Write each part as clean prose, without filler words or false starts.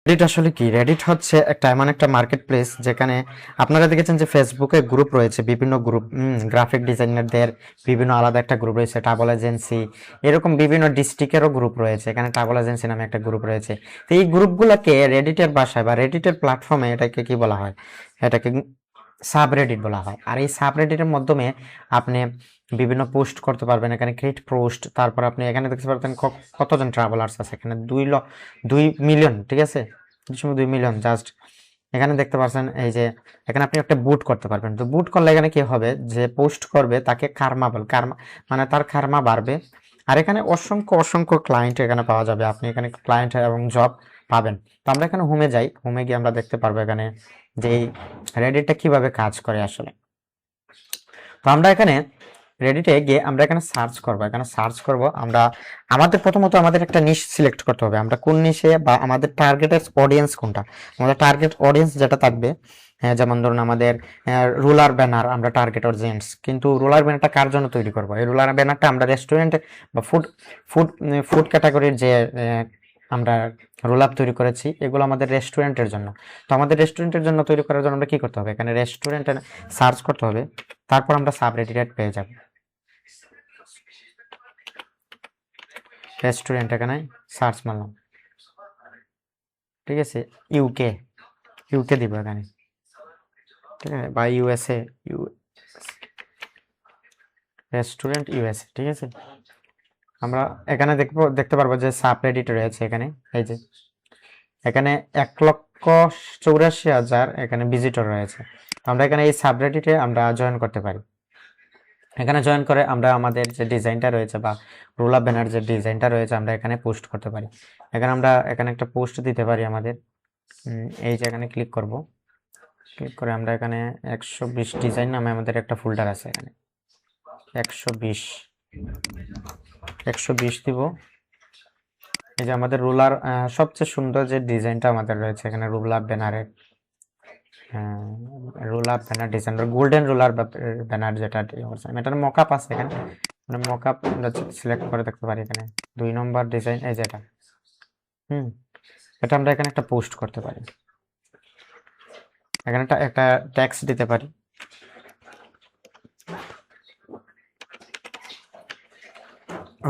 Reddit আসলে কি? Reddit হচ্ছে এমন একটা মার্কেট প্লেস যেখানে আপনারা দেখেছেন যে ফেসবুকে গ্রুপ রয়েছে, বিভিন্ন গ্রুপ, গ্রাফিক ডিজাইনারদের বিভিন্ন আলাদা একটা গ্রুপ রয়েছে, ট্রাভেল এজেন্সি, এরকম বিভিন্ন ডিস্ট্রিক্টেরও গ্রুপ রয়েছে। এখানে ট্রাভেল এজেন্সি নামে একটা গ্রুপ রয়েছে। তো এই গ্রুপগুলোকে রেডিটের ভাষায় বা রেডিটের প্ল্যাটফর্মে এটাকে কি বলা হয়? এটাকে সাবরেডিট বলা হয়। আর এই সাবরেডিটের মাধ্যমে আপনি বিভিন্ন পোস্ট করতে পারবেন। এখানে ক্রিয়েট পোস্ট, তারপর আপনি এখানে দেখতে পারবেন কতজন ট্রাভেলার্স আছে। এখানে 2 মিলিয়ন, ঠিক আছে, 2 মিলিয়ন জাস্ট। এখানে দেখতে পাচ্ছেন এই যে এখানে আপনি একটা বুট করতে পারবেন। তো বুট করলে এখানে কি হবে, যে পোস্ট করবে তাকে কার্মা মানে তার কার্মা বাড়বে। আর এখানে অসংখ্য অসংখ্য ক্লায়েন্ট এখানে পাওয়া যাবে, আপনি এখানে ক্লায়েন্ট এবং জব পাবেন। তো আমরা এখানে হোমে যাই, হোমে গিয়ে আমরা দেখতে পারবো এখানে যে রেডিটটা কিভাবে কাজ করে আসলে। তো আমরা এখানে রেডিটে গিয়ে আমরা এখানে সার্চ করব। এখানে সার্চ করব আমরা, আমাদের প্রথমত আমাদের একটা নিশ সিলেক্ট করতে হবে, আমরা কোন নিশে বা আমাদের টার্গেটের অডিয়েন্স কোনটা। আমাদের টার্গেট অডিয়েন্স যেটা থাকবে, যেমন ধরুন আমাদের রুলার ব্যানার, আমরা টার্গেট অডিয়েন্স, কিন্তু রুলার ব্যানারটা কার জন্য তৈরি করব? এই রুলার ব্যানারটা আমরা রেস্টুরেন্টে বা ফুড ফুড ফুড ক্যাটাগরির যে আমরা রোল আপ তৈরি করেছি, এগুলো আমাদের রেস্টুরেন্টের জন্য। তো আমাদের রেস্টুরেন্টের জন্য তৈরি করার জন্য আমরা কি করতে হবে, এখানে রেস্টুরেন্টে সার্চ করতে হবে, তারপর আমরা সাবরেডিট পেয়ে যাব। রেস্টুরেন্ট এখানে সার্চ মারলাম, ঠিক আছে, ইউকে ইউকে দিব এখানে, ঠিক আছে, বা ইউএসএ, রেস্টুরেন্ট ইউএসএ, ঠিক আছে। আমরা এখানে দেখতে পারবো যে সাবরেডিট রয়েছে এখানে, এই যে এখানে 1,84,000 এখানে ভিজিটর রয়েছে। আমরা এখানে এই সাবরেডিটে আমরা জয়েন করতে পারি। এখানে জয়েন করে আমরা আমাদের যে ডিজাইনটা রয়েছে বা রোল আপ ব্যানার যে ডিজাইনটা রয়েছে আমরা এখানে পোস্ট করতে পারি। এখানে আমরা এখানে একটা পোস্ট দিতে পারি আমাদের, এই যে এখানে ক্লিক করব, ক্লিক করে আমরা এখানে 120 ডিজাইন নামে আমাদের একটা ফোল্ডার আছে, এখানে 120 দিব। এই যে আমাদের রুলার, সবচেয়ে সুন্দর যে ডিজাইনটা আমাদের রয়েছে এখানে রুলার ব্যানারের, roller banner design, golden roller banner যেটা এটার মকআপ আছে এখানে, মানে মকআপ আমরা সিলেক্ট করে দেখতে পারি। এখানে 2 নম্বর ডিজাইন, এই যেটা, এটা আমরা এখানে একটা পোস্ট করতে পারি। এখানে একটা টেক্সট দিতে পারি,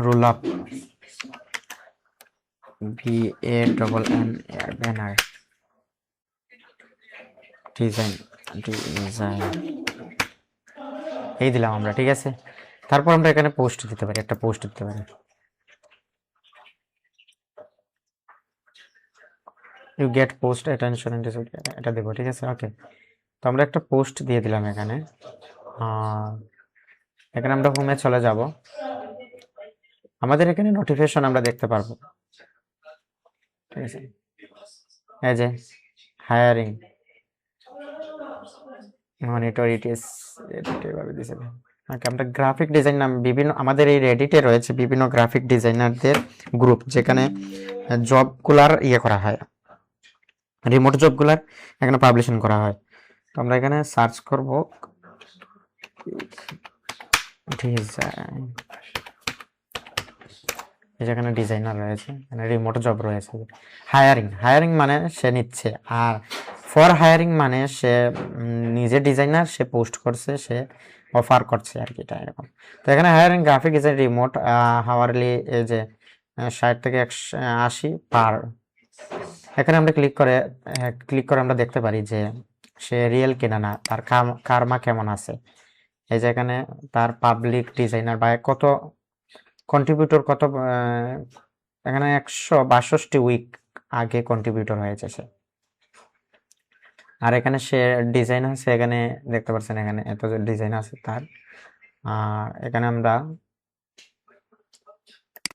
roll up BANN banner design এই দিলাম আমরা, ঠিক আছে। তারপর আমরা এখানে পোস্ট দিতে পারি, একটা পোস্ট দিতে পারি, ইউ গেট পোস্ট অ্যাটেনশন, এটা দেবো, ঠিক আছে, ওকে। তো আমরা একটা পোস্ট দিয়ে দিলাম এখানে। এখানে আমরা হোমে চলে যাব, আমাদের এখানে নোটিফিকেশন আমরা দেখতে পারবো, ঠিক আছে, এই যে হায়ারিং মনিটর ইটিএস, এভাবে দিয়েছে। ওকে, আমরা গ্রাফিক ডিজাইন নাম বিভিন্ন আমাদের এই রেডিটে রয়েছে বিভিন্ন গ্রাফিক ডিজাইনারদের গ্রুপ, যেখানে জবগুলার করা হয়, রিমোট জবগুলার এখানে পাবলিশন করা হয়। তো আমরা এখানে সার্চ করব ডিজাইন, যেখানে ডিজাইনার রয়েছে, এখানে রিমোট জব রয়েছে। হায়ারিং মানে সে নিচ্ছে, আর ফর হায়ারিং মানে সে নিজে ডিজাইনার, সে পোস্ট করছে, সে অফার করছে আর কি, এটা এরকম। তো এখানে হায়ারিং গ্রাফিক ডিজাইন রিমোট হাওয়ারলি, এই যে 60 থেকে 180 পার। এখানে আমরা ক্লিক করে আমরা দেখতে পারি যে সে রিয়েল কিনা না, তার কার্মা কেমন আছে। এই যে এখানে তার পাবলিক ডিজাইনার বা কত কন্ট্রিবিউটর, কত এখানে 162 উইক আগে কন্ট্রিবিউটর হয়েছে সে। আর এখানে সে ডিজাইন আছে, এখানে দেখতে পাচ্ছেন এখানে এত ডিজাইন আছে তার। আর এখানে আমরা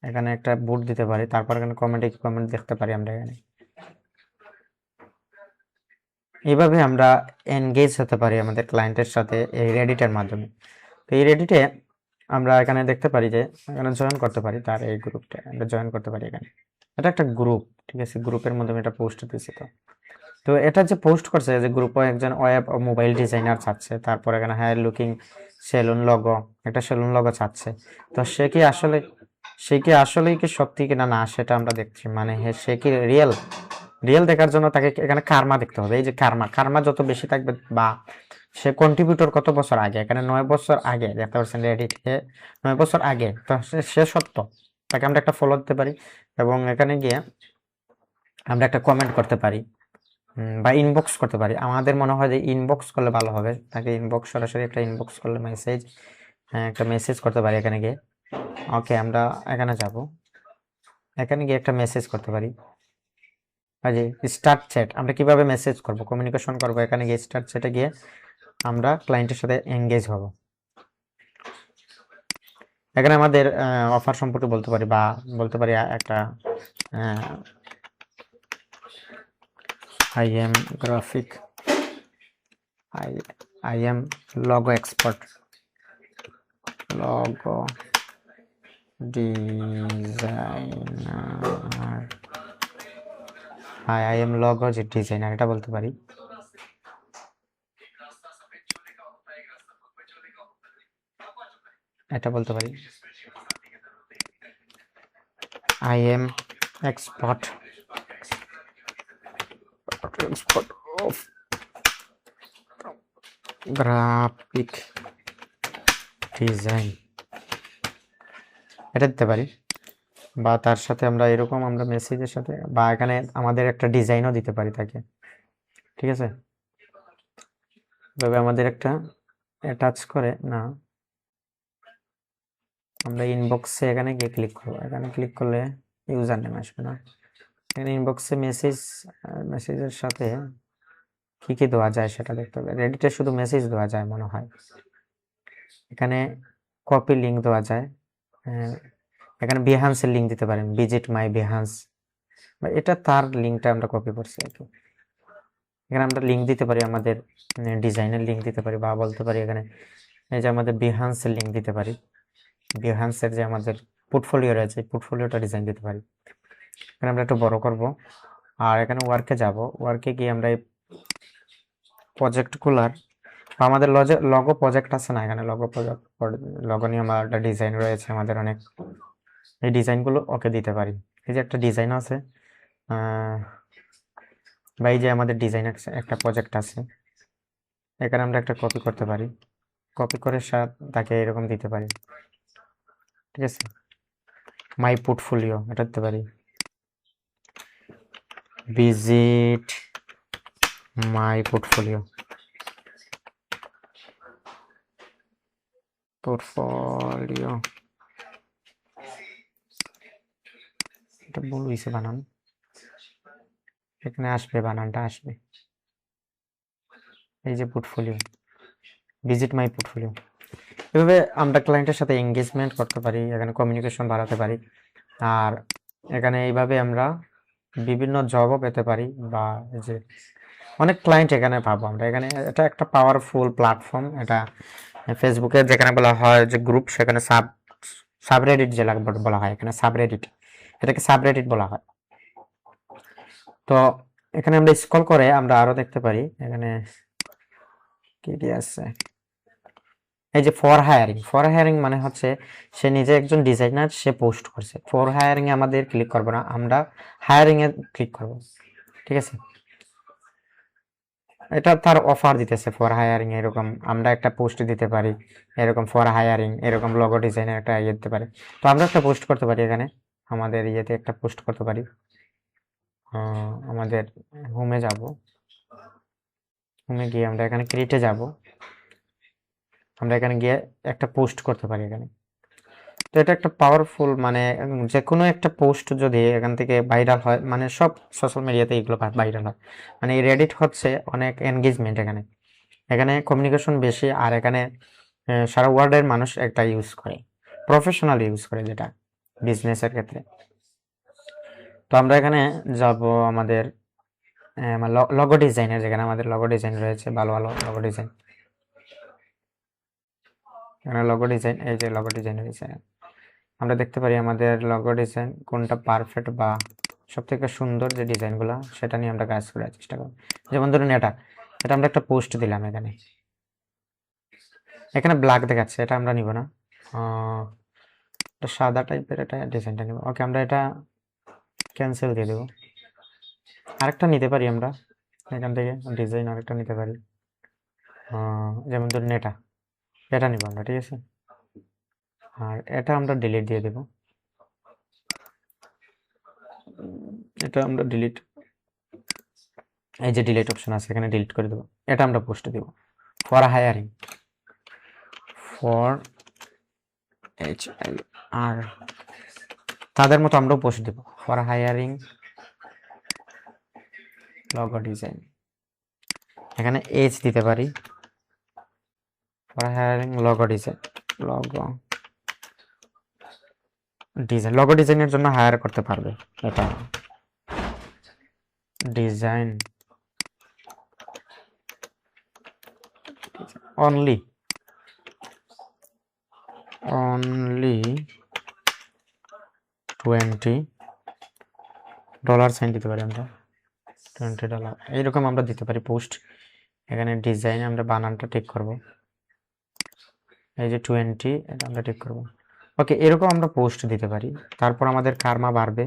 এখানে একটা বুট দিতে পারি, তারপর এখানে কমেন্ট দেখতে পারি আমরা এখানে। এইভাবে আমরা এনগেজ হতে পারি আমাদের ক্লায়েন্টের সাথে এই রেডিটের মাধ্যমে। তো এই রেডিটে আমরা এখানে দেখতে পারি যে এখানে জয়েন করতে পারি, তার এই গ্রুপটা আমরা জয়েন করতে পারি এখানে। এটা একটা গ্রুপ, ঠিক আছে, গ্রুপের মাধ্যমে এটা পোস্ট দিয়েছি। তো এটা যে পোস্ট করছে যে গ্রুপে একজন ওয়েব মোবাইল ডিজাইনার চাচ্ছে, তারপর এখানে হায়ার লুকিং সেলুন লগো, একটা সেলুন লগো চাচ্ছে। তো সে কি আসলেই কি সত্যি কিনা না সেটা আমরা দেখছি, মানে সে কি রিয়েল রিয়েল দেখার জন্য তাকে এখানে কার্মা দেখতে হবে। এই যে কার্মা যত বেশি থাকবে বা সে কন্ট্রিবিউটর কত বছর আগে, এখানে 9 বছর আগে দেখতে পাচ্ছেন রেডিটে 9 বছর আগে, তো সে সত্য, তাকে আমরা একটা ফলো দিতে পারি এবং এখানে গিয়ে আমরা একটা কমেন্ট করতে পারি বা ইনবক্স করতে পারি। আমাদের মনে হয় যে ইনবক্স করলে ভালো হবে, তাকে ইনবক্স সরাসরি একটা ইনবক্স করলে মেসেজ, একটা মেসেজ করতে পারি এখানে গিয়ে। ওকে, আমরা এখানে যাব, এখানে গিয়ে একটা মেসেজ করতে পারি। যে স্টার্ট চ্যাট, আমরা কিভাবে মেসেজ করব, কমিউনিকেশন করব, এখানে গিয়ে স্টার্ট চ্যাটে গিয়ে আমরা ক্লায়েন্টের সাথে এঙ্গেজ হব। এখানে আমাদের অফার সম্পর্কে বলতে পারি বা বলতে পারি একটা I am graphic, I am logo expert, logo designer, I am logo designer, এটা বলতে পারি। এটা বলতে পারি I am expert of graphic design, এটা দিতে পারি। বা তার সাথে আমরা এরকম আমরা মেসেজের সাথে বা এখানে আমাদের একটা ডিজাইনও দিতে পারি তাকে, ঠিক আছে। তবে আমাদের একটা অ্যাটাচ করে না, আমরা ইনবক্সে এখানে গিয়ে ক্লিক করবো, এখানে ক্লিক করলে ইউজার নেম আসবে না। এখানে ইনবক্সে মেসেজের সাথে কি কি দেওয়া যায় সেটা দেখতে হবে। রেডিটে শুধু মেসেজ দেওয়া যায় মনে হয়, এখানে কপি লিঙ্ক দেওয়া যায়। এখানে বিহান্সের লিঙ্ক দিতে পারেন, ভিজিট মাই বিহান্স, এটা তার লিঙ্কটা আমরা কপি করছি আর কি। এখানে আমরা লিঙ্ক দিতে পারি, আমাদের ডিজাইনের লিঙ্ক দিতে পারি বা বলতে পারি এখানে এই যে আমাদের বিহান্সের লিঙ্ক দিতে পারি, বিহান্সের যে আমাদের পোর্টফোলিও রয়েছে পোর্টফোলিওটা ডিজাইন দিতে পারি। এখানে আমরা একটু বড় করব আর এখানে ওয়ার্কে যাব, ওয়ার্কে গিয়ে আমরা এই প্রজেক্টগুলার আমাদের লগো প্রজেক্ট আছে না, এখানে লগো নিয়ে আমার একটা ডিজাইন রয়েছে আমাদের অনেক, এই ডিজাইনগুলো ওকে দিতে পারি। এই যে একটা ডিজাইন আছে বা এই যে আমাদের ডিজাইন একটা প্রজেক্ট আছে, এখানে আমরা একটা কপি করতে পারি, কপি করে তাকে এরকম দিতে পারি, ঠিক আছে। মাই পোর্টফোলিও এটা দিতে পারি, ভিজিট মাই পোর্টফোলিও, এটা ভুল হয়েছে বানান, এখানে আসবে বানানটা আসবে, এই যে পোর্টফোলিও, ভিজিট মাই পোর্টফোলিও। এভাবে আমরা ক্লায়েন্টের সাথে এঙ্গেজমেন্ট করতে পারি, এখানে কমিউনিকেশন বাড়াতে পারি। আর এখানে এইভাবে আমরা বিভিন্ন জবও পেতে পারি বা এই যে অনেক ক্লায়েন্ট এখানে পাবো আমরা। এখানে এটা একটা পাওয়ারফুল প্ল্যাটফর্ম, এটা ফেসবুকে যেখানে বলা হয় যে গ্রুপ, সেখানে সাবরেডিট যে বলা হয়, এখানে সাবরেডিট, এটাকে সাবরেডিট বলা হয়। তো এখানে আমরা স্ক্রল করে আমরা আরো দেখতে পারি এখানে কি কি আছে। এই যে ফর হায়ারিং মানে হচ্ছে সে নিজে একজন ডিজাইনার, সে পোস্ট করছে। ফর হায়ারিং এ আমাদের ক্লিক করব না, আমরা হায়ারিং এ ক্লিক করব, ঠিক আছে। এটা তার অফার দিতেছে ফর হায়ারিং, এরকম আমরা একটা পোস্ট দিতে পারি, এরকম ফর হায়ারিং, এরকম লোগো ডিজাইনের একটা ইয়ে দিতে পারি। তো আমরা একটা পোস্ট করতে পারি, এখানে আমাদের ইয়েতে একটা পোস্ট করতে পারি। আমাদের হোমে যাব, হোমে গিয়ে আমরা এখানে ক্রিয়েটে যাব, আমরা এখানে গিয়ে একটা পোস্ট করতে পারি এখানে। তো এটা একটা পাওয়ারফুল, মানে যে কোনো একটা পোস্ট যদি এখান থেকে ভাইরাল হয়, মানে সব সোশ্যাল মিডিয়াতে এগুলো ভাইরাল হয়, মানে এই রেডিট হচ্ছে অনেক এনগেজমেন্ট এখানে, এখানে কমিউনিকেশন বেশি। আর এখানে সারা ওয়ার্ল্ডের মানুষ একটা ইউজ করে, প্রফেশনাল ইউজ করে, যেটা বিজনেসের ক্ষেত্রে। তো আমরা এখানে যাব আমাদের লগো ডিজাইনের, যেখানে আমাদের লগো ডিজাইন রয়েছে, ভালো ভালো লগো ডিজাইন, এখানে লগো ডিজাইন, এই যে লগো ডিজাইন রয়েছে, আমরা দেখতে পারি আমাদের লগো ডিজাইন কোনটা পারফেক্ট বা সব থেকে সুন্দর যে ডিজাইনগুলো, সেটা নিয়ে আমরা কাজ করার চেষ্টা করব। যেমন ধরুন এটা আমরা একটা পোস্ট দিলাম, এখানে এখানে ব্ল্যাক দেখাচ্ছে, এটা আমরা নিব না, এটা সাদা টাইপের এটা ডিজাইনটা নিব। ওকে, আমরা এটা ক্যান্সেল দিয়ে দেব। আরেকটা নিতে পারি আমরা এখান থেকে, ডিজাইন আরেকটা নিতে পারি, যেমন ধরুন এটা নিব আমরা, ঠিক আছে। আর এটা আমরা ডিলিট দিয়ে দেব, এটা আমরা ডিলিট, এই যে ডিলিট অপশন আছে এখানে ডিলিট করে দেবো। এটা আমরা পোস্টে দেব ফর হায়ারিং, ফর HIR, তাদের মতো আমরাও পোস্ট দেব ফর হায়ারিং লগো ডিজাইন, এখানে এজ দিতে পারি, for hiring logo design, logo ডিজাইনের জন্য হায়ার করতে পারবে, এটা ডিজাইন অনলি $20 সাইন দিতে পারি আমরা, $20 এইরকম আমরা দিতে পারি পোস্ট। এখানে ডিজাইন আমরা বানানটা ঠিক করব, এই যে 20 এটা আমরা ঠিক করব। ওকে, এরকম আমরা পোস্ট দিতে পারি। তারপর আমাদের কার্মা বাড়বে,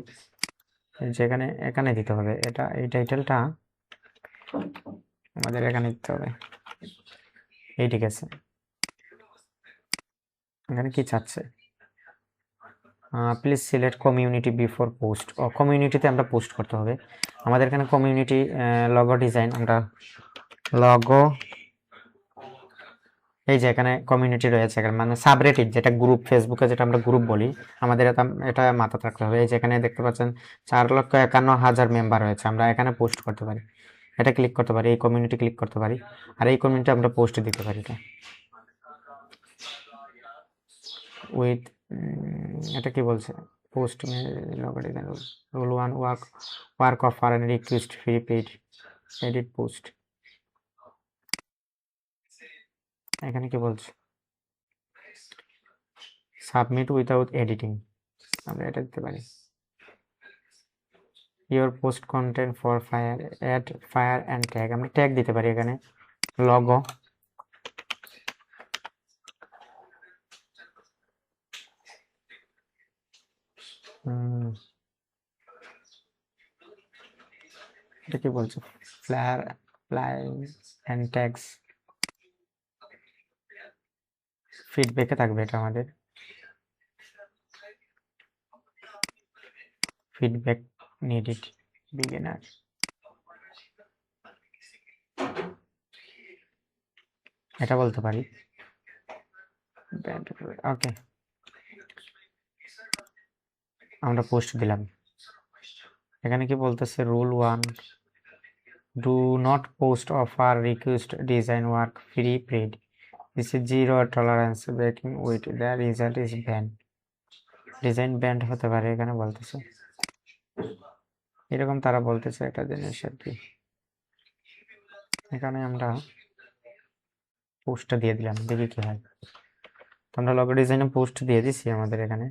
যেখানে এখানে দিতে হবে, এটা এই টাইটেলটা আমাদের এখানে দিতে হবে, এই ঠিক আছে। এখানে কি চাচ্ছে, please select community before post, ও কমিউনিটিতে আমরা পোস্ট করতে হবে। আমাদের এখানে কমিউনিটি লগো ডিজাইন, আমরা লগো, এই যে এখানে কমিউনিটি রয়েছে, এখানে মানে সাবরেটিট, যেটা গ্রুপ, ফেসবুকে যেটা আমরা গ্রুপ বলি, আমাদের এটা মাথায় রাখতে হবে। এই যে এখানে দেখতে পাচ্ছেন 4,51,000 মেম্বার রয়েছে, আমরা এখানে পোস্ট করতে পারি, এটা ক্লিক করতে পারি, এই কমিউনিটি ক্লিক করতে পারি, আর এই কমিউনিটি আমরা পোস্ট দিতে পারি। উইথ এটা কি বলছে, post rule 1, work offer and request free paid edit post, এখানে কি বলছে, সাবমিট উইথাউট এডিটিং, আমরা এটা দিতে পারি। Your post content for flair, add flair and tag, আমরা ট্যাগ দিতে পারি এখানে লগো, এটা কি বলছে, ফ্লায়ার অ্যান্ড ট্যাগস, ফিডব্যাকে থাকবে এটা আমাদের, ফিডব্যাক নিডেড বিগিনার, এটা বলতে পারি। ওকে, আমরা পোস্ট দিলাম। এখানে কি বলতেছে, rule 1, do not post offer request design work free paid, this is zero tolerance breaking with the result is ban, design banned হতে পারে এখানে বলতেছে, এরকম তারা বলতেছে একটা জিনিস আর কি। এখানে আমরা পোস্টটা দিয়ে দিলাম, দেখি কি হয়। তো আমরা লগো ডিজাইনে পোস্ট দিয়ে দিছি আমাদের এখানে,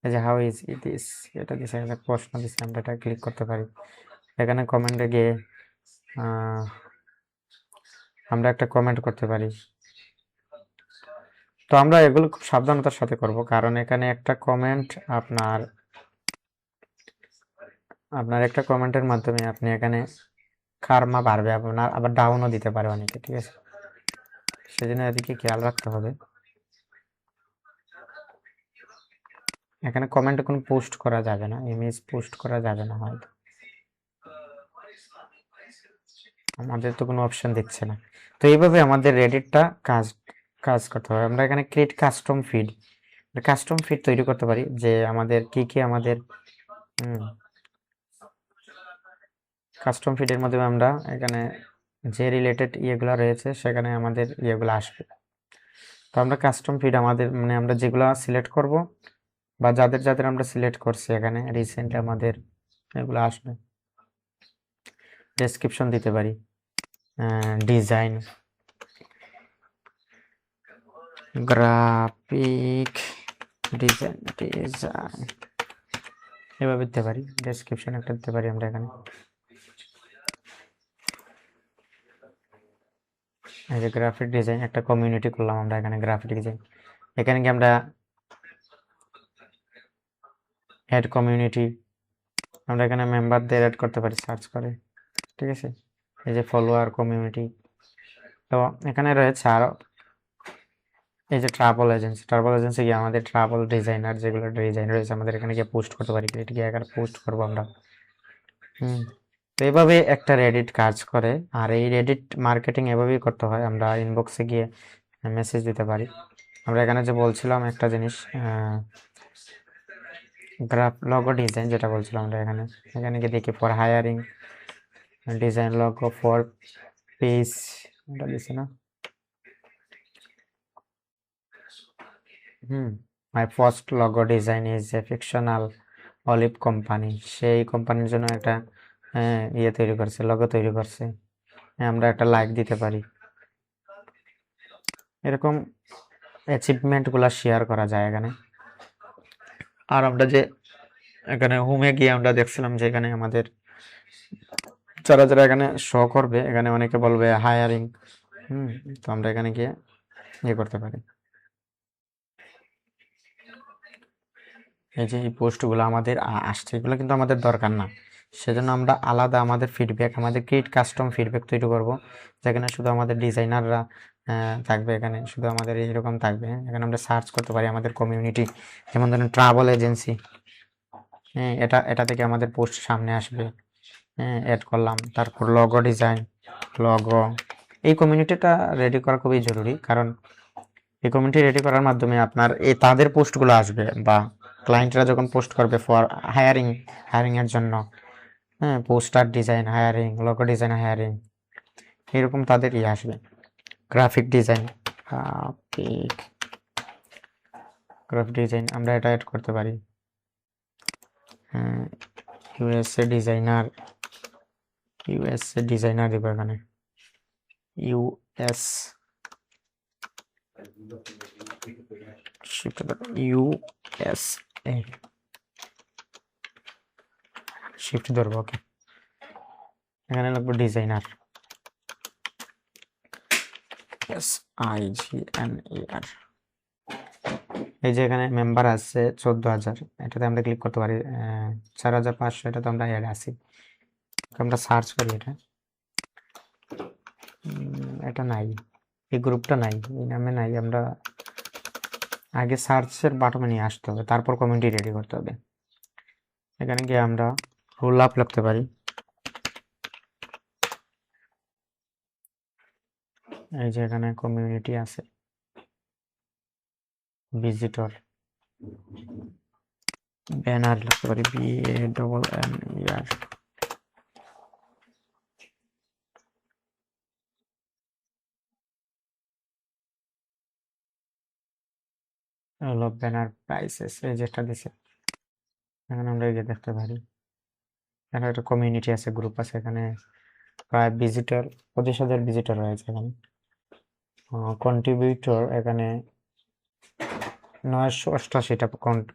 এই যে হাউ ইজ ইট ইজ, এটা দিছে, একটা প্রশ্ন দিছে, আমরা এটা ক্লিক করতে পারি। এখানে কমেন্টে গিয়ে আমরা একটা কমেন্ট করতে পারি। তো আমরা এগুলো খুব সাবধানতার সাথে করব, কারণ এখানে একটা কমেন্ট আপনার একটা কমেন্টের মাধ্যমে আপনি এখানে কার্মা বাড়বে আপনার, আবার ডাউনও দিতে পারে অনেকে, ঠিক আছে। সেজন্য এদিকে খেয়াল রাখতে হবে। এখানে কমেন্টে কোনো পোস্ট করা যাবে না, ইমেজ পোস্ট করা যাবে না, হয়তো আমাদের তো কোনো অপশন দিচ্ছে না। তো এইভাবে আমাদের রেডিটটা কাজ করতে হবে। আমরা এখানে ক্রিয়েট কাস্টম ফিড তৈরি করতে পারি, যে আমাদের কি আমাদের কাস্টম ফিডের মাধ্যমে আমরা এখানে যে রিলেটেড ইয়েগুলো রয়েছে সেখানে আমাদের ইয়েগুলো আসবে। তো আমরা কাস্টম ফিড আমাদের মানে আমরা যেগুলো সিলেক্ট করব বা যাদের আমরা সিলেক্ট করছি এখানে রিসেন্টলি আমাদের এগুলো আসবে। ডেসক্রিপশন দিতে পারি, ডিজাইন, গ্রাফিক ডিজাইন এভাবে দিতে পারি। ডেসক্রিপশন একটা দিতে পারি আমরা এখানে, এই যে গ্রাফিক ডিজাইন, একটা কমিউনিটি করলাম আমরা এখানে গ্রাফিক ডিজাইন। এখানে কি আমরা অ্যাড কমিউনিটি, আমরা এখানে মেম্বারদের অ্যাড করতে পারি সার্চ করে, ঠিক আছে। এই যে ফলোয়ার কমিউনিটি, তো এখানে রয়েছে আরো এই যে ট্রাভেল এজেন্সি গিয়ে আমাদের ট্রাভেল ডিজাইনার যেগুলো ডিজাইন রয়েছে আমাদের এখানে গিয়ে পোস্ট করতে পারি, এটা গিয়ে এখানে পোস্ট করবো আমরা। তো এভাবে একটা রেডিট কাজ করে। আর এই রেডিট মার্কেটিং এভাবেই করতে হয়, আমরা ইনবক্সে গিয়ে মেসেজ দিতে পারি। আমরা এখানে যে বলছিলাম একটা জিনিস, গ্রাফ লগো ডিজাইন যেটা বলছিলাম আমরা এখানে এখানে গিয়ে দেখি for hiring design logo for page, এটা দিছি না। My first logo design is a fictional olive company, সেই কোম্পানির জন্য একটা ইয়ে তৈরি করছে, লগো তৈরি করছে। আমরা একটা লাইক দিতে পারি। এরকম অ্যাচিভমেন্টগুলো শেয়ার করা যায় এখানে। আর আমরা যে এখানে হোমে গিয়ে আমরা দেখছিলাম যে এখানে আমাদের যারা যারা এখানে শো করবে, এখানে অনেকে বলবে হায়ারিং, তো আমরা এখানে গিয়ে ইয়ে করতে পারি। এই যে এই পোস্টগুলো আমাদের আসছে, এগুলো কিন্তু আমাদের দরকার না, সেজন্য আমরা আলাদা আমাদের ফিডব্যাক, আমাদের ক্রিয়েট কাস্টম ফিডব্যাক তৈরি করব, যেখানে শুধু আমাদের ডিজাইনাররা থাকবে, এখানে শুধু আমাদের এইরকম থাকবে। এখানে আমরা সার্চ করতে পারি আমাদের কমিউনিটি, যেমন ধরেন ট্রাভেল এজেন্সি, এটা থেকে আমাদের পোস্ট সামনে আসবে। অ্যাড করলাম, তারপর লগো ডিজাইন, লগো। এই কমিউনিটিটা রেডি করা খুবই জরুরি, কারণ এই কমিউনিটি রেডি করার মাধ্যমে আপনার এই তাদের পোস্টগুলো আসবে, বা ক্লায়েন্টরা যখন পোস্ট করবে ফর হায়ারিং এর জন্য, poster design hiring, logo design hiring, এরকম তাদের ইয়ে আসবে। গ্রাফিক ডিজাইন, গ্রাফিক ডিজাইন আমরা এটা অ্যাড করতে পারি। ইউএসএ ডিজাইনার দিব এখানে, ইউএস ইউএসএ শিফট ধরবো, ওকে। এখানে লাগবে ডিজাইনার, SIGNAR। এই যে এখানে মেম্বার আছে 14,000, এটাতে আমরা ক্লিক করতে পারি। 4,500, এটা তো আমরা অ্যাড আছি, আমরা সার্চ করি এটা। এটা নাই, এই গ্রুপটা নাই, এই নামে নাই। আমরা আগে সার্চের বাটনে নিয়ে আসতে হবে, তারপর কমিউনিটি রেডি করতে হবে। এখানে গিয়ে আমরা রোল আপ লিখতে পারি। এই যে এখানে কমিউনিটি আছে, ভিজিটর, ব্যানার লিখতে পারি, BANNER। হলো ব্যানার প্রাইসেস, এই যেটা দিছে এখানে আমরা এই যে দেখতে পারি। এখানে একটা কমিউনিটি আছে, গ্রুপ আছে, এখানে প্রায় ভিজিটর 25,000 ভিজিটর রয়েছে এখানে। কন্ট্রিবিউটর এখানে 988টা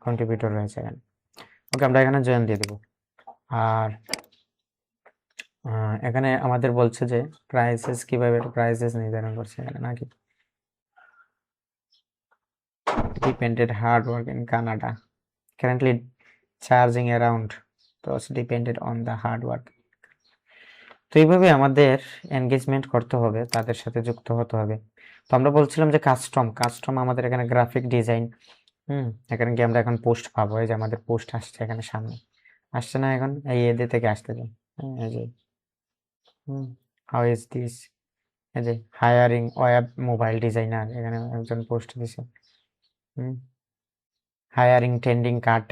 কন্ট্রিবিউটর রয়েছে এখানে। ওকে, আমরা এখানে জয়েন দিয়ে দেবো। আর এখানে আমাদের বলছে যে প্রাইসেস, কিভাবে প্রাইসেস নির্ধারণ করছে এখানে নাকি, depended hard work in Canada, currently charging around, those depended on the hard work। তো এইভাবে আমাদের এনগেজমেন্ট করতে হবে, তাদের সাথে যুক্ত হতে হবে। তো আমরা বলছিলাম যে কাস্টম আমাদের এখানে গ্রাফিক ডিজাইন, এখানে কি আমরা এখন পোস্ট পাবো। এই যে আমাদের পোস্ট আসছে এখানে সামনে, আসছে না এখন, এই এদের থেকে আসতেছে। এই যে হাউ ইজ দিস, এই যে হায়ারিং ওয়েব মোবাইল ডিজাইনার, এখানে একজন পোস্ট দিছে। হায়ারিং ট্রেন্ডিং কার্ড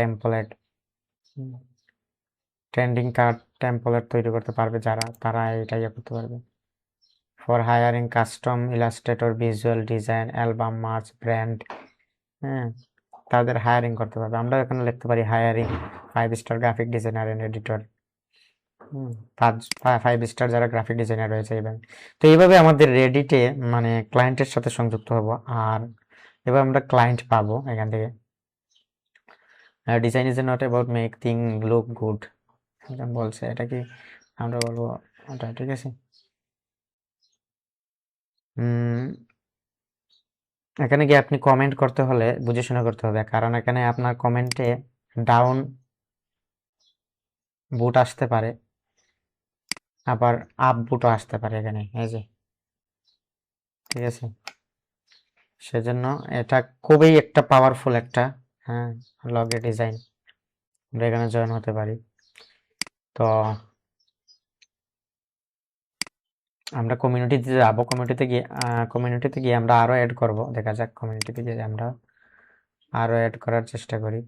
টেম্পলেট তৈরি করতে পারবে যারা, তারা এটা ইয়ে করতে পারবে। For hiring custom illustrator, visual design, album, merch, brand, তাদের হায়ারিং করতে পারবে। আমরা এখানে লিখতে পারি hiring 5 star graphic designer and editor, 5 star যারা গ্রাফিক ডিজাইনার রয়েছে ইভেন। তো এইভাবে আমাদের রেডিটে মানে ক্লায়েন্টের সাথে সংযুক্ত হব, আর এবার আমরা ক্লায়েন্ট পাবো এখান থেকে। Design is not about make thing look good, এটা বলছে, এটা কি আমরা বলবো ওটা, ঠিক আছে। এখানে গিয়ে আপনি কমেন্ট করতে হলে বুঝে শুনে করতে হবে, কারণ এখানে আপনার কমেন্টে ডাউন বুট আসতে পারে, আবার আপ বুটও আসতে পারে এখানে, এই যে, ঠিক আছে। সেজন্য এটা খুবই একটা পাওয়ারফুল একটা, হ্যাঁ, লগের ডিজাইন। আমরা এখানে জয়েন হতে পারি। তো আমরা কমিউনিটিতে যাবো, কমিউনিটিতে গিয়ে আমরা আরো অ্যাড করব, দেখা যাক কমিউনিটিতে গিয়ে আমরা আরো অ্যাড করার চেষ্টা করি।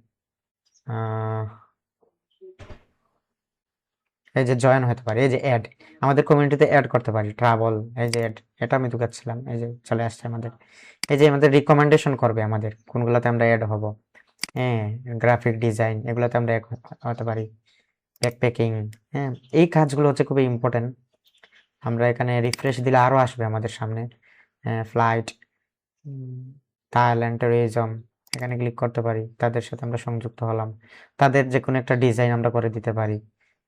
আহ, এই যে জয়েন হতে পারি, এই যে অ্যাড, আমাদের কমিউনিটিতে অ্যাড করতে পারি ট্রাভেল, এই যে অ্যাড, এটা আমি ঢুকাচ্ছিলাম, এই যে চলে আসছে আমাদের। এই যে আমাদের রিকমেন্ডেশন করবে আমাদের কোনগুলোতে আমরা অ্যাড হব, হ্যাঁ, গ্রাফিক ডিজাইন এগুলোতে আমরা add হতে পারি, ব্যাকপ্যাকিং, হ্যাঁ, এই কাজগুলো হচ্ছে খুবই ইম্পর্টেন্ট। আমরা এখানে রিফ্রেশ দিলে আরো আসবে আমাদের সামনে, ফ্লাইট, থাইল্যান্ড ট্যুরিজম, এখানে ক্লিক করতে পারি, তাদের সাথে আমরা সংযুক্ত হলাম, তাদের যে কোনো একটা ডিজাইন আমরা করে দিতে পারি,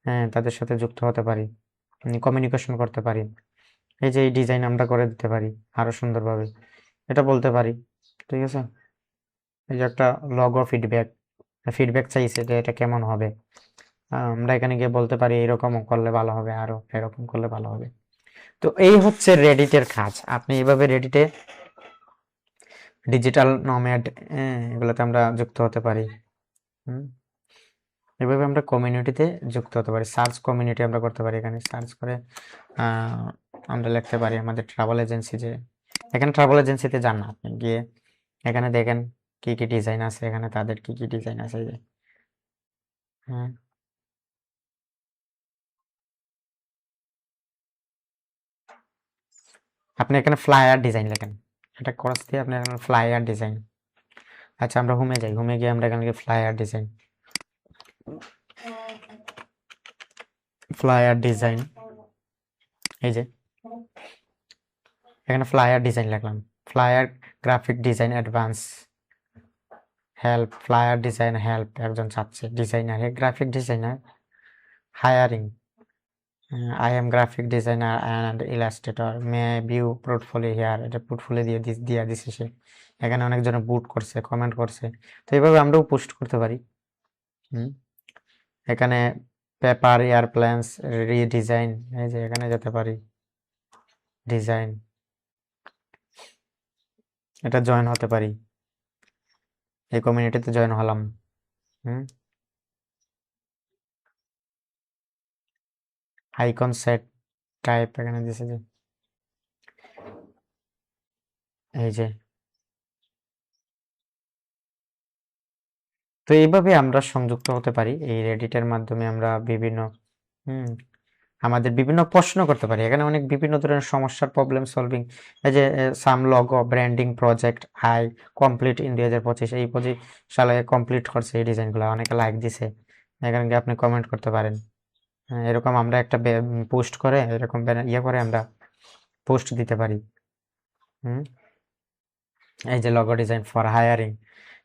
হ্যাঁ, তাদের সাথে যুক্ত হতে পারি, কমিউনিকেশন করতে পারি। এই যে এই ডিজাইন আমরা করে দিতে পারি আরো সুন্দরভাবে, এটা বলতে পারি, ঠিক আছে। এই যে একটা লগো ফিডব্যাক, ফিডব্যাক চাইছে যে এটা কেমন হবে, আমরা এখানে গিয়ে বলতে পারি এরকম করলে ভালো হবে, আরো এরকম করলে ভালো হবে। তো এই হচ্ছে রেডিটের কাজ, আপনি এইভাবে রেডিটে ডিজিটাল নমেড, এগুলোতে আমরা যুক্ত হতে পারি। হুম, এভাবে আমরা কমিউনিটিতে যুক্ত হতে পারি, সার্চ কমিউনিটি আমরা করতে পারি, এখানে সার্চ করে আমরা লিখতে পারি আমাদের ট্রাভেল এজেন্সি, যে এখানে ট্রাভেল এজেন্সিতে যান না, আপনি গিয়ে এখানে দেখেন কি কি ডিজাইন আছে, এখানে তাদের কি কি ডিজাইন আছে, এই যে, হ্যাঁ, আপনি এখানে ফ্লায়ার ডিজাইন লেখেন, এটা খরচ দিয়ে আপনি এখানে ফ্লায়ার ডিজাইন। আচ্ছা, আমরা হোমে যাই, হোমে গিয়ে আমরা এখানে ফ্লায়ার ডিজাইন, ফ্লায়ার ডিজাইন, এই যে এখানে ফ্লায়ার ডিজাইন লিখলাম, flyer graphic design advance help, flyer design help, একজন চাচ্ছে designer, graphic designer hiring, I am graphic designer and Illustrator, May view portfolio here, এটা পোর্টফোলিও দিয়ে দিছে সে, এখানে অনেকজনে বুট করছে, কমেন্ট করছে, তো এইভাবে আমরাও পোস্ট করতে পারি। হুম, এখানে পেপার এয়ারপ্লেনস রিডিজাইন, এই যে এখানে যেতে পারি, ডিজাইন, এটা জয়েন হতে পারি, এই কমিউনিটিতে জয়েন হলাম। হুম, আইকন সেট টাইপ এখানে দিছে যে, এই যে, তো এইভাবে আমরা সংযুক্ত হতে পারি, এই রেডিটের মাধ্যমে আমরা বিভিন্ন, হুম, আমাদের বিভিন্ন প্রশ্ন করতে পারি, এখানে অনেক বিভিন্ন ধরনের সমস্যার প্রবলেম সলভিং, এই যে সাম লগো ব্র্যান্ডিং প্রজেক্ট হাই কমপ্লিট ইন 2025, এই 25 সালে কমপ্লিট করছে এই ডিজাইনগুলো, অনেকে লাইক দিছে, এখানে গিয়ে আপনি কমেন্ট করতে পারেন। এরকম আমরা একটা পোস্ট করে, এরকম ইয়ে করে আমরা পোস্ট দিতে পারি। হুম, এই যে লগো ডিজাইন ফর হায়ারিং,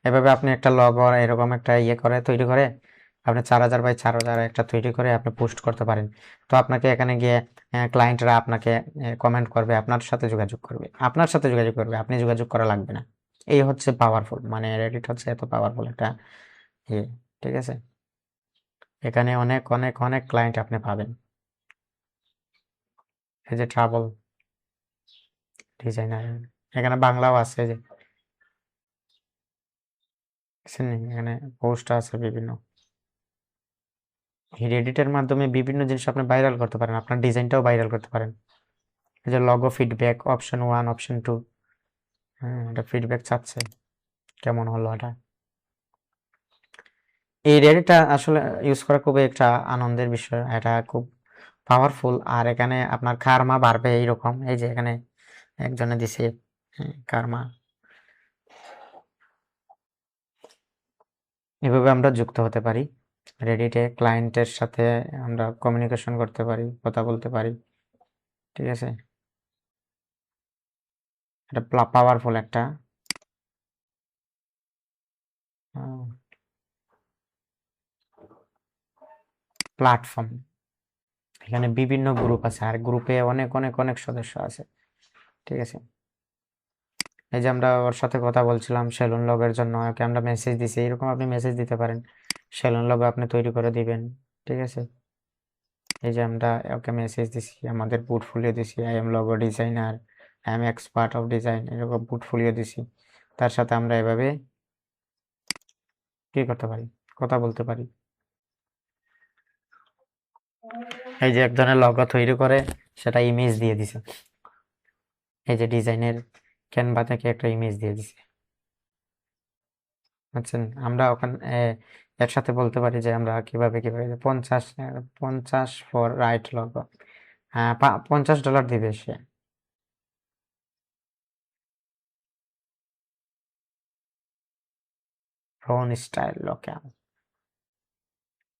এভাবে আপনি একটা লগো এরকম একটা ইয়ে করে তৈরি করে আপনি 4000 বাই 4000 একটা তৈরি করে আপনি পোস্ট করতে পারেন। তো আপনাকে এখানে গিয়ে ক্লায়েন্টরা আপনাকে কমেন্ট করবে, আপনার সাথে যোগাযোগ করবে, আপনি যোগাযোগ করা লাগবে না। এই হচ্ছে পাওয়ারফুল, মানে রেডিট হচ্ছে এত পাওয়ারফুল একটা ইয়ে, ঠিক আছে। এখানে অনেক অনেক অনেক ক্লায়েন্ট আপনি পাবেন। এই যে ট্রাভেল ডিজাইনার, এখানে বাংলাও আছে, এই যে দেখছেন নি? এখানে পোস্ট আছে বিভিন্ন, এই রেডিটের মাধ্যমে বিভিন্ন জিনিস আপনি ভাইরাল করতে পারেন, আপনার ডিজাইনটাও ভাইরাল করতে পারেন। এই যে লগো ফিডব্যাক অপশন 1 অপশন 2, হ্যাঁ, এটা ফিডব্যাক চাচ্ছে কেমন হলো এটা। এই রেডিটটা আসলে ইউজ করা খুবই একটা আনন্দের বিষয়, এটা খুব পাওয়ারফুল, আর এখানে আপনার কার্মা বাড়বে এইরকম, এই যে এখানে একজনে দিছে, কার্মা, এভাবে আমরা যুক্ত হতে পারি রেডিটে, ক্লায়েন্টের সাথে আমরা কমিউনিকেশন করতে পারি, কথা বলতে পারি, ঠিক আছে। এটা পাওয়ারফুল একটা প্ল্যাটফর্ম, এখানে বিভিন্ন গ্রুপ আছে, আর গ্রুপে অনেক অনেক অনেক সদস্য আছে, ঠিক আছে। এই যে আমরা ওর সাথে কথা বলছিলাম সেলুন লগের জন্য, ওকে আমরা মেসেজ দিছি, এরকম আপনি মেসেজ দিতে পারেন, সেলুন লগ আপনি তৈরি করে দিবেন, ঠিক আছে, এই যে আমরা ওকে মেসেজ দিছি, আমাদের পোর্টফোলিও দিছি, I am logo designer, I am expert of design, এরকম পোর্টফোলিও দিছি। তার সাথে আমরা এভাবে কি করতে পারি, কথা বলতে পারি। এই যে একজনের লগো তৈরি করে সেটা ইমেজ দিয়ে দিছে, এই যে ডিজাইনের ক্যানভা থেকে একটা ইমেজ দিয়ে দিছে, বুঝছেন? আমরা ওখানে একসাথে বলতে পারি যে আমরা কিভাবে কিভাবে 50 ফর রাইট লগো, হ্যাঁ $50 দিবে সে। ফ্রন স্টাইল লোকে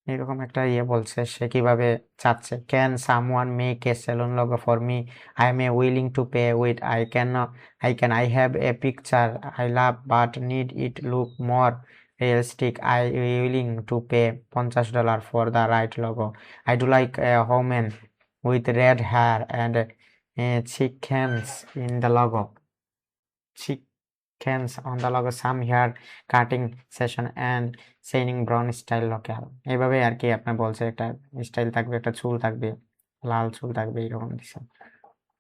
এরকম একটা বলছে সে কিভাবে চাচ্ছে। Can someone make a salon logo for me, I am a willing to pay with, I have a picture I love but need it look more realistic, I willing to pay $50 for the right logo, I do like a woman with red hair and chickens in the logo, chickens on the logo, some hair cutting session and shining brown style local, এইভাবে আর কি আপনার বলছে একটা style থাকবে, একটা চুল থাকবে, লাল চুল থাকবে, এরকম দিছে।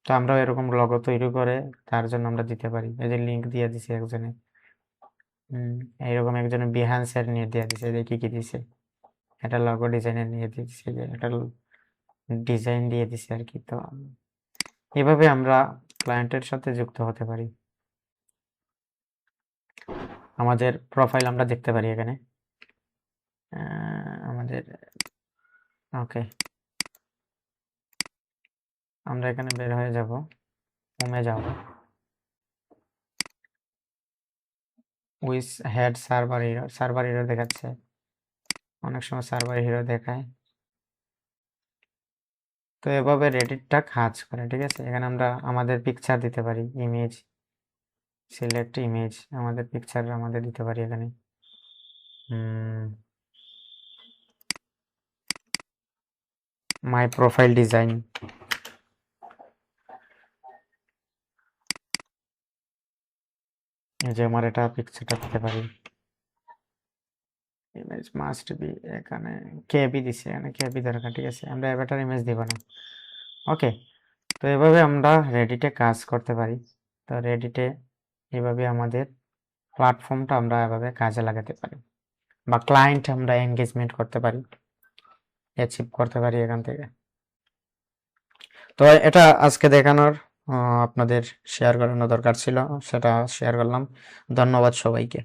তো আমরা এরকম লগো তৈরি করে তার জন্য আমরা দিতে পারি। এই যে লিংক দিয়ে দিছে একজনে, এইরকম একজনে বিহান্সের নিয়ে দিয়ে দিছে, যে কি কি দিছে, এটা লগো ডিজাইনের নিয়ে দিয়ে দিছে, যে এটা ডিজাইন দিয়ে দিছে আর কি। তো এভাবে আমরা ক্লায়েন্টের সাথে যুক্ত হতে পারি। আমাদের প্রোফাইল আমরা দেখতে পারি এখানে, আমাদের ওকে, আমরা এখানে বের হয়ে যাব, হোমে যাব, উইস হেড সার্ভার হিরো দেখাচ্ছে, অনেক সময় সার্ভার হিরো দেখায়। তো এভাবে রেডিটটা কাজ করে, ঠিক আছে। এখানে আমরা আমাদের পিকচার দিতে পারি, ইমেজ, সিলেক্ট ইমেজ, আমাদের পিকচার আমাদের দিতে পারি এখানে। মাই প্রোফাইল ডিজাইন, এই যে আমার এটা পিকচারটা দিতে পারি, ইমেজ মাস্ট বি, এখানে কেবি দিছে, এখানে কেবি দরকার, ঠিক আছে। আমরা অ্যাভাটার ইমেজ দিব না, ওকে। তো এভাবে আমরা রেডিটে কাজ করতে পারি। তো রেডিটে এভাবে আমাদের প্ল্যাটফর্মটা আমরা এভাবে কাজে লাগাতে পারি, বা ক্লায়েন্ট আমরা এনগেজমেন্ট করতে পারি, অ্যাচিভ করতে পারি এখান থেকে। তো এটা আজকে দেখানোর আপনাদের শেয়ার করানো দরকার ছিল, সেটা শেয়ার করলাম। ধন্যবাদ সবাইকে।